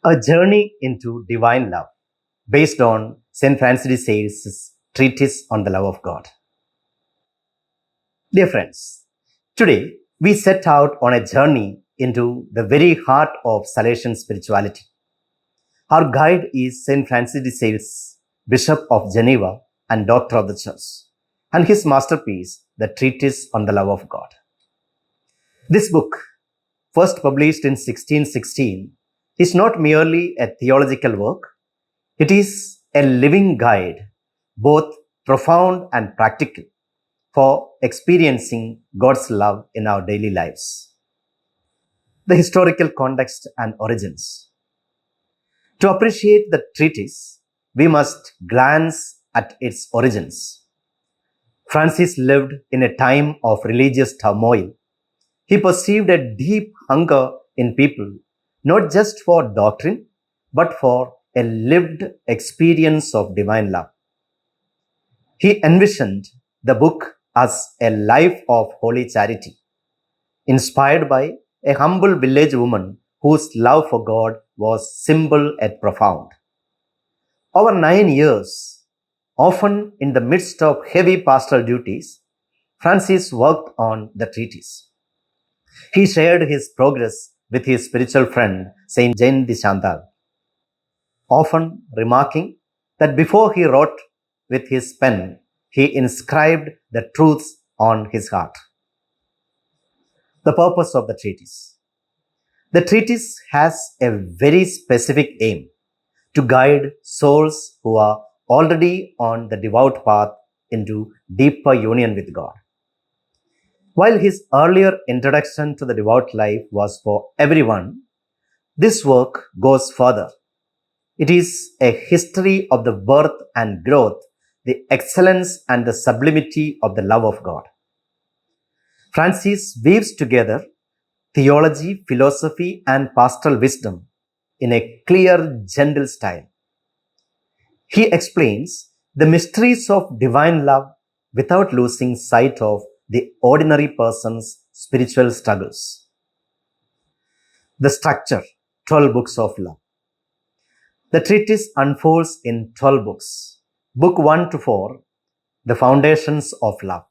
A Journey into Divine Love, based on St.Francis de Sales' Treatise on the Love of God. Dear friends, today we set out on a journey into the very heart of Salesian spirituality. Our guide is St. Francis de Sales, Bishop of Geneva and Doctor of the Church, and his masterpiece, the Treatise on the Love of God. This book, first published in 1616, is not merely a theological work, it is a living guide, both profound and practical, for experiencing God's love in our daily lives. The historical context and origins. To appreciate the treatise, we must glance at its origins. Francis lived in a time of religious turmoil. He perceived a deep hunger in people, not just for doctrine, but for a lived experience of divine love. He envisioned the book as a life of holy charity, inspired by a humble village woman whose love for God was simple yet profound. Over 9 years, often in the midst of heavy pastoral duties, Francis worked on the treatise. He shared his progress with his spiritual friend, Saint Jean de Chantal, often remarking that before he wrote with his pen, he inscribed the truths on his heart. The purpose of the treatise. The treatise has a very specific aim to guide souls who are already on the devout path into deeper union with God. While his earlier introduction to the devout life was for everyone, this work goes further. It is a history of the birth and growth, the excellence and the sublimity of the love of God. Francis weaves together theology, philosophy, and pastoral wisdom in a clear, gentle style. He explains the mysteries of divine love without losing sight of the ordinary person's spiritual struggles. The structure, 12 books of love. The treatise unfolds in 12 books. Book 1 to 4, the foundations of love.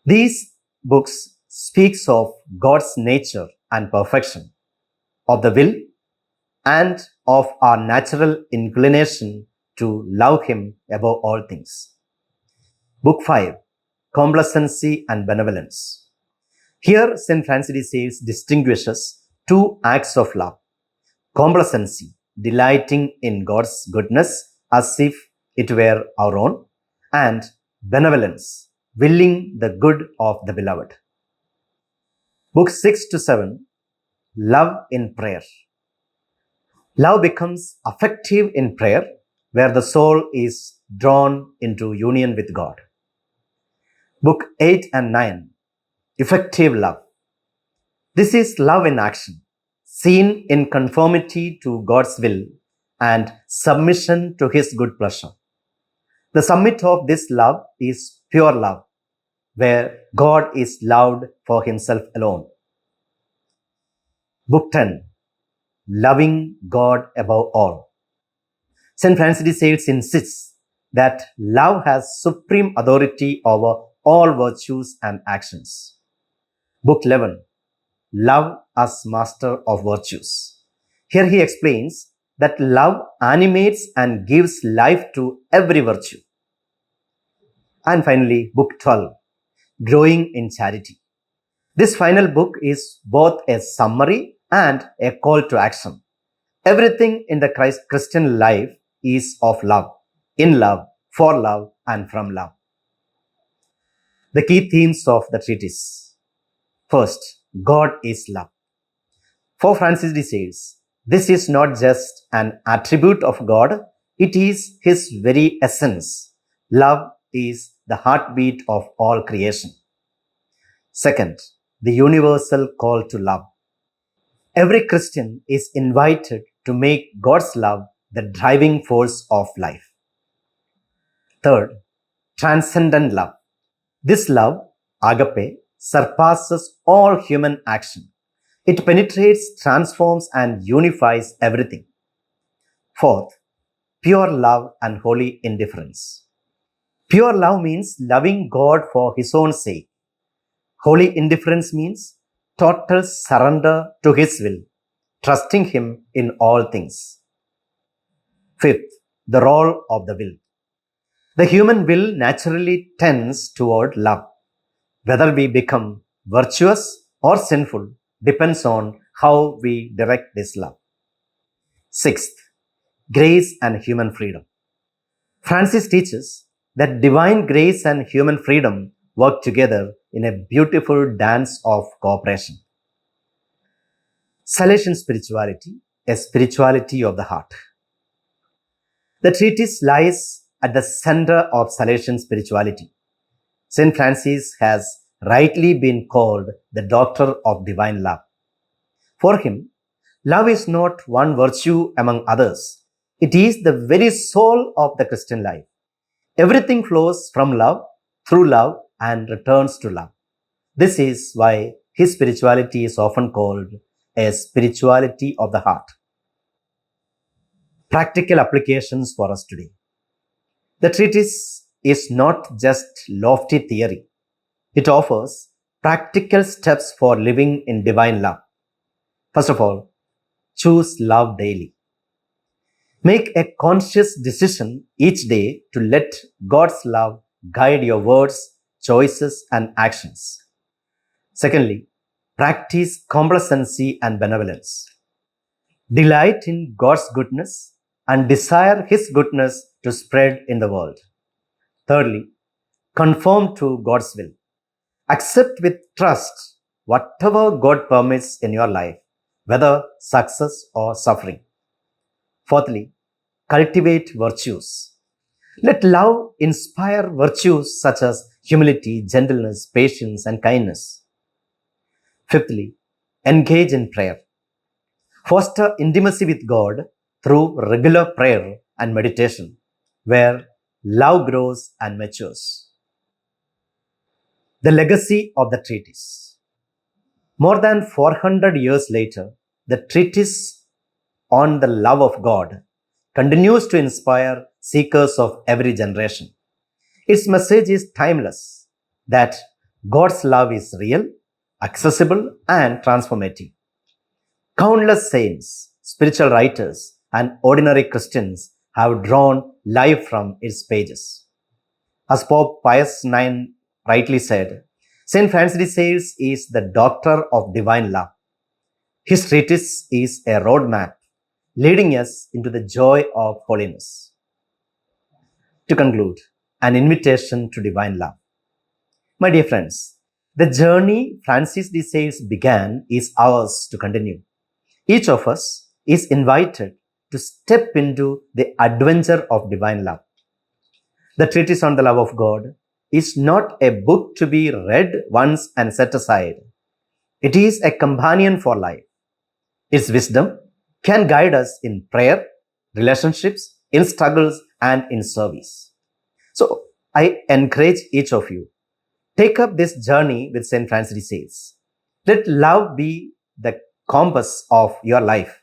These books speaks of God's nature and perfection, of the will and of our natural inclination to love Him above all things. Book 5, Complacency and Benevolence. Here, St. Francis de Sales distinguishes two acts of love. Complacency, delighting in God's goodness as if it were our own, and benevolence, willing the good of the beloved. Book 6 to 7, Love in Prayer. Love becomes affective in prayer, where the soul is drawn into union with God. Book 8 and 9, Effective Love. This is love in action, seen in conformity to God's will and submission to His good pleasure. The summit of this love is pure love, where God is loved for Himself alone. Book 10, Loving God above all. St. Francis de Sales insists that love has supreme authority over all virtues and actions. Book 11, Love as Master of Virtues. Here he explains that love animates and gives life to every virtue. And finally, Book 12, Growing in Charity. This final book is both a summary and a call to action. Everything in the Christian life is of love, in love, for love, and from love. The key themes of the treatise. First, God is love. For Francis de Sales, this is not just an attribute of God, it is His very essence. Love is the heartbeat of all creation. Second, the universal call to love. Every Christian is invited to make God's love the driving force of life. Third, transcendent love. This love, agape, surpasses all human action. It penetrates, transforms, and unifies everything. Fourth, pure love and holy indifference. Pure love means loving God for His own sake. Holy indifference means total surrender to His will, trusting Him in all things. Fifth, the role of the will. The human will naturally tends toward love. Whether we become virtuous or sinful depends on how we direct this love. Sixth, grace and human freedom. Francis teaches that divine grace and human freedom work together in a beautiful dance of cooperation. Salesian spirituality, a spirituality of the heart. The treatise lies at the center of Salesian spirituality. St. Francis has rightly been called the doctor of divine love. For him, love is not one virtue among others. It is the very soul of the Christian life. Everything flows from love, through love, and returns to love. This is why his spirituality is often called a spirituality of the heart. Practical applications for us today. The treatise is not just lofty theory. It offers practical steps for living in divine love. First of all, choose love daily. Make a conscious decision each day to let God's love guide your words, choices, and actions. Secondly, practice complacency and benevolence. Delight in God's goodness and desire His goodness to spread in the world. Thirdly, conform to God's will. Accept with trust whatever God permits in your life, whether success or suffering. Fourthly, cultivate virtues. Let love inspire virtues such as humility, gentleness, patience, and kindness. Fifthly, engage in prayer. Foster intimacy with God through regular prayer and meditation, where love grows and matures. The legacy of the treatise. More than 400 years later, the treatise on the love of God continues to inspire seekers of every generation. Its message is timeless that God's love is real, accessible, and transformative. Countless saints, spiritual writers, and ordinary Christians have drawn life from its pages. As Pope Pius IX rightly said, St. Francis de Sales is the doctor of divine love. His treatise is a roadmap leading us into the joy of holiness. To conclude, an invitation to divine love. My dear friends, the journey Francis de Sales began is ours to continue. Each of us is invited to step into the adventure of divine love. The Treatise on the Love of God is not a book to be read once and set aside. It is a companion for life. Its wisdom can guide us in prayer, relationships, in struggles, and in service. So, I encourage each of you, take up this journey with St. Francis de Sales. Let love be the compass of your life.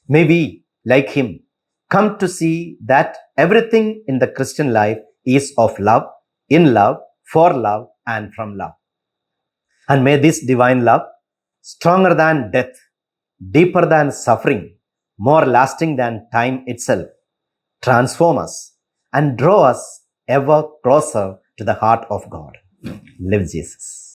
May we, like him, come to see that everything in the Christian life is of love, in love, for love, and from love. And may this divine love, stronger than death, deeper than suffering, more lasting than time itself, transform us and draw us ever closer to the heart of God. Live Jesus.